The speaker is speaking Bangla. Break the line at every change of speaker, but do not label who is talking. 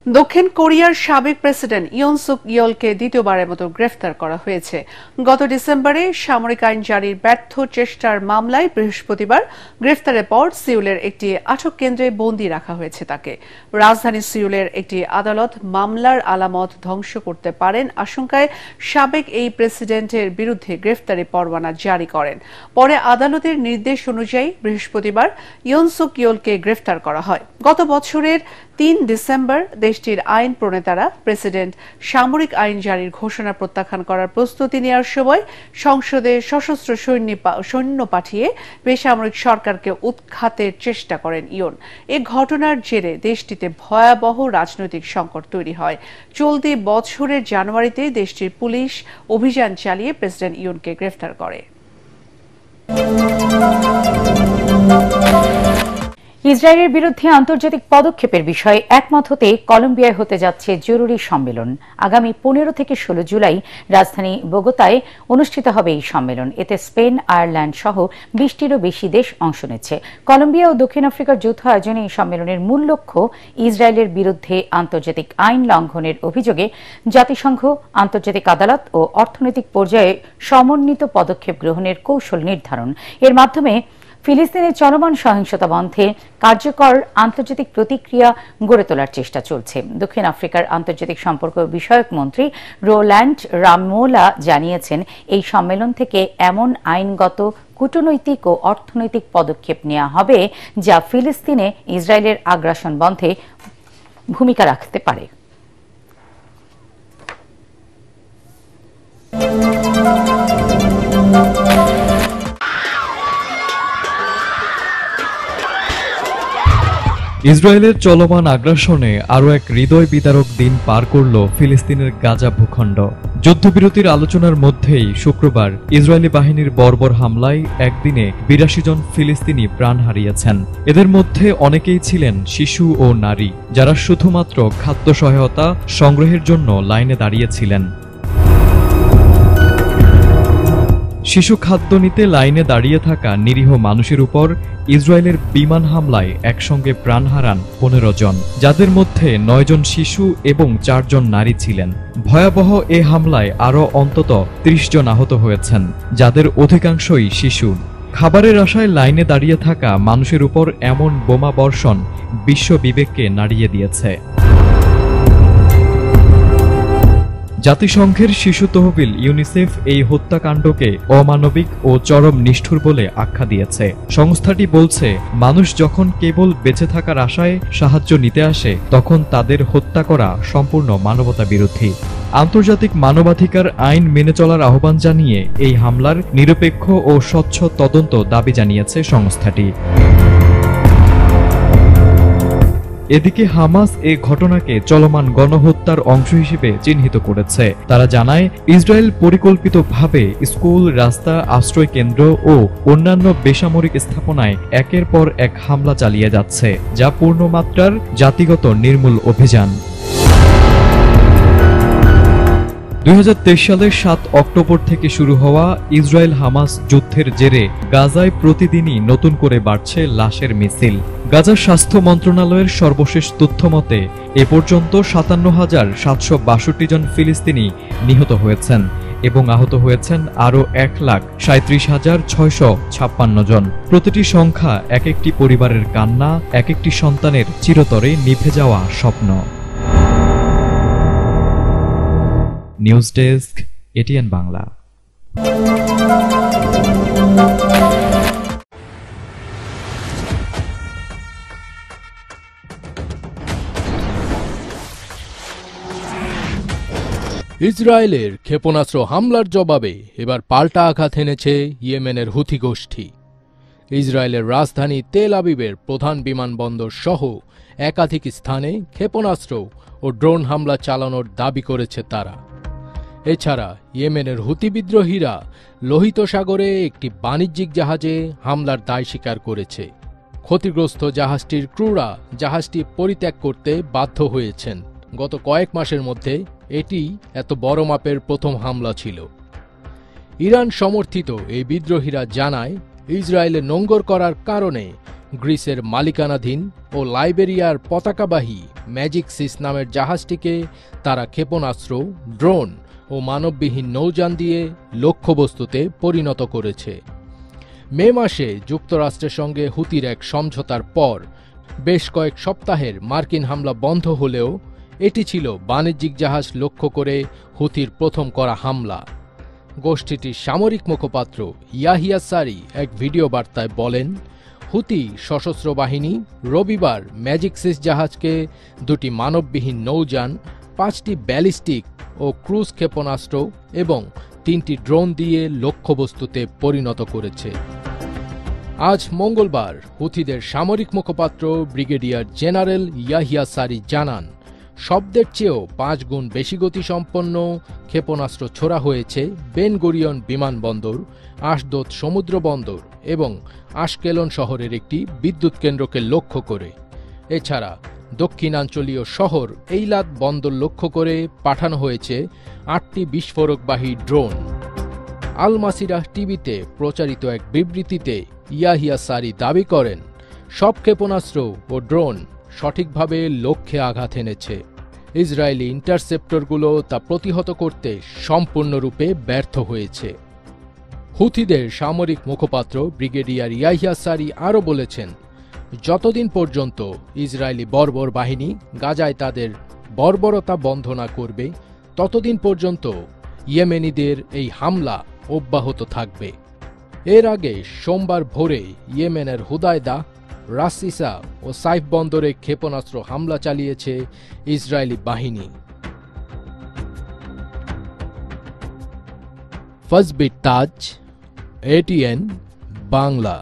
দক্ষিণ কোরিয়ার সাবেক প্রেসিডেন্ট ইয়ন সুক ইয়লকে দ্বিতীয়বারের মতো গ্রেফতার করা হয়েছে। গত ডিসেম্বরে সামরিক আইন জারির ব্যর্থ চেষ্টার মামলায় বৃহস্পতিবার গ্রেফতারের পর সিউলের একটি আটক কেন্দ্রে বন্দী রাখা হয়েছে তাকে। রাজধানী সিউলের একটি আদালত মামলার আলামত ধ্বংস করতে পারেন আশঙ্কায় সাবেক এই প্রেসিডেন্টের বিরুদ্ধে গ্রেফতারি পরোয়ানা জারি করেন। পরে আদালতের নির্দেশ অনুযায়ী বৃহস্পতিবার ইয়ন সুক ইয়লকে গ্রেফতার করা হয়। গত বছরের ৩ ডিসেম্বর দেশটির আইন প্রণেতারা প্রেসিডেন্ট সামরিক আইন জারির ঘোষণা প্রত্যাখ্যান করার প্রস্তুতি নেওয়ার সময় সংসদে সশস্ত্র সৈন্য পাঠিয়ে বেসামরিক সরকারকে উৎখাতের চেষ্টা করেন ইয়ন। এ ঘটনার জেরে দেশটিতে ভয়াবহ রাজনৈতিক সংকট তৈরি হয়। চলতি বছরের জানুয়ারিতে দেশটির পুলিশ অভিযান চালিয়ে প্রেসিডেন্ট ইয়নকে গ্রেফতার করে।
ইসরায়েলের বিরুদ্ধে আন্তর্জাতিক পদক্ষেপের বিষয়ে একমত হতে কলম্বিয়ায় হতে যাচ্ছে জরুরি সম্মেলন। আগামী ১৫ থেকে ১৬ জুলাই রাজধানী বোগোতায় অনুষ্ঠিত হবে এই সম্মেলন। এতে স্পেন, আয়ারল্যান্ড সহ ২০টিরও বেশি দেশ অংশ নিচ্ছে। কলম্বিয়া ও দক্ষিণ আফ্রিকার যৌথ আয়োজনে এই সম্মেলনের মূল লক্ষ্য ইসরায়েলের বিরুদ্ধে আন্তর্জাতিক আইন লঙ্ঘনের অভিযোগে জাতিসংঘ, আন্তর্জাতিক আদালত ও অর্থনৈতিক পর্যায়ে সমন্বিত পদক্ষেপ গ্রহণের কৌশল নির্ধারণ। এর মাধ্যমে ফিলিস্তিনের চলমান সহিংসতা বন্ধে কার্যকর আন্তর্জাতিক প্রতিক্রিয়া গড়ে তোলার চেষ্টা চলছে। দক্ষিণ আফ্রিকার আন্তর্জাতিক সম্পর্ক বিষয়ক মন্ত্রী রোল্যান্ড রামোলা জানিয়েছেন, এই সম্মেলন থেকে এমন আইনগত, কূটনৈতিক ও অর্থনৈতিক পদক্ষেপ নেওয়া হবে যা ফিলিস্তিনে ইসরায়েলের আগ্রাসন বন্ধে ভূমিকা রাখতে পারে।
ইসরায়েলের চলমান আগ্রাসনে আরও এক হৃদয় বিদারক দিন পার করল ফিলিস্তিনের গাজা ভূখণ্ড। যুদ্ধবিরতির আলোচনার মধ্যেই শুক্রবার ইসরায়েলি বাহিনীর বর্বর হামলায় একদিনে ৮২ জন ফিলিস্তিনি প্রাণ হারিয়েছেন। এদের মধ্যে অনেকেই ছিলেন শিশু ও নারী, যারা শুধুমাত্র খাদ্য সহায়তা সংগ্রহের জন্য লাইনে দাঁড়িয়েছিলেন। শিশু খাদ্য নিতে লাইনে দাঁড়িয়ে থাকা নিরীহ মানুষের উপর ইসরায়েলের বিমান হামলায় একসঙ্গে প্রাণ হারান ১৫ জন, যাদের মধ্যে ৯ জন শিশু এবং ৪ জন নারী ছিলেন। ভয়াবহ এ হামলায় আরও অন্তত ৩০ জন আহত হয়েছেন, যাদের অধিকাংশই শিশু। খাবারের আশায় লাইনে দাঁড়িয়ে থাকা মানুষের উপর এমন বোমা বর্ষণ বিশ্ব বিবেককে নাড়িয়ে দিয়েছে। জাতিসংঘের শিশু তহবিল ইউনিসেফ এই হত্যাকাণ্ডকে অমানবিক ও চরম নিষ্ঠুর বলে আখ্যা দিয়েছে। সংস্থাটি বলছে, মানুষ যখন কেবল বেঁচে থাকার আশায় সাহায্য নিতে আসে, তখন তাদের হত্যা করা সম্পূর্ণ মানবতা বিরোধী। আন্তর্জাতিক মানবাধিকার আইন মেনে চলার আহ্বান জানিয়ে এই হামলার নিরপেক্ষ ও স্বচ্ছ তদন্ত দাবি জানিয়েছে সংস্থাটি। এদিকে হামাস এ ঘটনাকে চলমান গণহত্যার অংশ হিসেবে চিহ্নিত করেছে। তারা জানায়, ইসরায়েল পরিকল্পিতভাবে স্কুল, রাস্তা, আশ্রয় কেন্দ্র ও অন্যান্য বেসামরিক স্থাপনায় একের পর এক হামলা চালিয়ে যাচ্ছে, যা পূর্ণমাত্রার জাতিগত নির্মূল অভিযান। ২০২৩ সালের ৭ অক্টোবর থেকে শুরু হওয়া ইসরায়েল হামাস যুদ্ধের জেরে গাজায় প্রতিদিনই নতুন করে বাড়ছে লাশের মিছিল। গাজার স্বাস্থ্য মন্ত্রণালয়ের সর্বশেষ তথ্য মতে এ পর্যন্ত ৫৭,৭৬২ জন ফিলিস্তিনি নিহত হয়েছেন এবং আহত হয়েছেন আরও ১,৩৬,৬৫৬ জন। প্রতিটি সংখ্যা এক একটি পরিবারের কান্না, এক একটি সন্তানের চিরতরে নিভে যাওয়া স্বপ্ন। News desk, ATN Bangla.
ইসরায়েলের ক্ষেপণাস্ত্র হামলার জবাবে এবার পাল্টা আঘাত এনেছে ইয়েমেনের হুথি গোষ্ঠী। ইসরায়েলের রাজধানী তেল আবিবের প্রধান বিমানবন্দর সহ একাধিক স্থানে ক্ষেপণাস্ত্র ও ড্রোন হামলা চালানোর দাবি করেছে তারা। এছাড়া ইয়েমেনের হুথি বিদ্রোহীরা লোহিত সাগরে একটি বাণিজ্যিক জাহাজে হামলার দায় স্বীকার করেছে। ক্ষতিগ্রস্ত জাহাজটির ক্রুরা জাহাজটি পরিত্যাগ করতে বাধ্য হয়েছেন। গত কয়েক মাসের মধ্যে এটি এত বড় মাপের প্রথম হামলা ছিল। ইরান সমর্থিত এই বিদ্রোহীরা জানায়, ইসরায়েলে নোঙ্গর করার কারণে গ্রিসের মালিকানাধীন ও লাইবেরিয়ার পতাকাবাহী ম্যাজিক সিস নামের জাহাজটিকে তারা ক্ষেপণাস্ত্র, ড্রোন ও মানববিহীন নৌযান দিয়ে লক্ষ্যবস্তুতে পরিণত করেছে। মে মাসে যুক্তরাষ্ট্রের সঙ্গে হুতির এক সমঝোতার পর বেশ কয়েক সপ্তাহের মার্কিন হামলা বন্ধ হলেও এটি ছিল বাণিজ্যিক জাহাজ লক্ষ্য করে হুতির প্রথম করা হামলা। গোষ্ঠীটির সামরিক মুখপাত্র ইয়াহিয়া সারি এক ভিডিও বার্তায় বলেন, হুতি সশস্ত্র বাহিনী রবিবার ম্যাজিক সিস জাহাজকে 2টি মানববিহীন নৌযান, 5টি ব্যালিস্টিক ও ক্রুজ ক্ষেপণাস্ত্র এবং 3টি ড্রোন দিয়ে লক্ষ্যবস্তুতে পরিণত করেছে। আজ মঙ্গলবার হুতিদের সামরিক মুখপাত্র ব্রিগেডিয়ার জেনারেল ইয়াহিয়া সারি জানান, শব্দের চেয়েও 5 গুণ বেশি গতিসম্পন্ন ক্ষেপণাস্ত্র ছোড়া হয়েছে বেন গুরিয়ন বিমানবন্দর, আশদোদ সমুদ্র বন্দর এবং আশকেলন শহরের একটি বিদ্যুৎ কেন্দ্রকে লক্ষ্য করে। এছাড়া দক্ষিণাঞ্চলীয় শহর এইলাত বন্দর লক্ষ্য করে পাঠানো হয়েছে 8টি বিস্ফোরকবাহী ড্রোন। আল মাসিরাহ টিভিতে প্রচারিত এক বিবৃতিতে ইয়াহিয়া সারি দাবি করেন, সব ক্ষেপণাস্ত্র ও ড্রোন সঠিকভাবে লক্ষ্যে আঘাত এনেছে। ইসরায়েলি ইন্টারসেপ্টরগুলো তা প্রতিহত করতে সম্পূর্ণরূপে ব্যর্থ হয়েছে। হুথিদের সামরিক মুখপাত্র ব্রিগেডিয়ার ইয়াহিয়া সারি আরও বলেছেন, যতদিন পর্যন্ত ইসরায়েলি বর্বর বাহিনী গাজায় তাদের বর্বরতা বন্ধ না করবে, ততদিন পর্যন্ত ইয়েমেনিদের এই হামলা অব্যাহত থাকবে। এর আগে সোমবার ভোরে ইয়েমেনের হুদায়দা, রাস ইসা ও সাইফ বন্দরে ক্ষেপণাস্ত্র হামলা চালিয়েছে ইসরায়েলি বাহিনী। ফজবির তাজ, ATN বাংলা।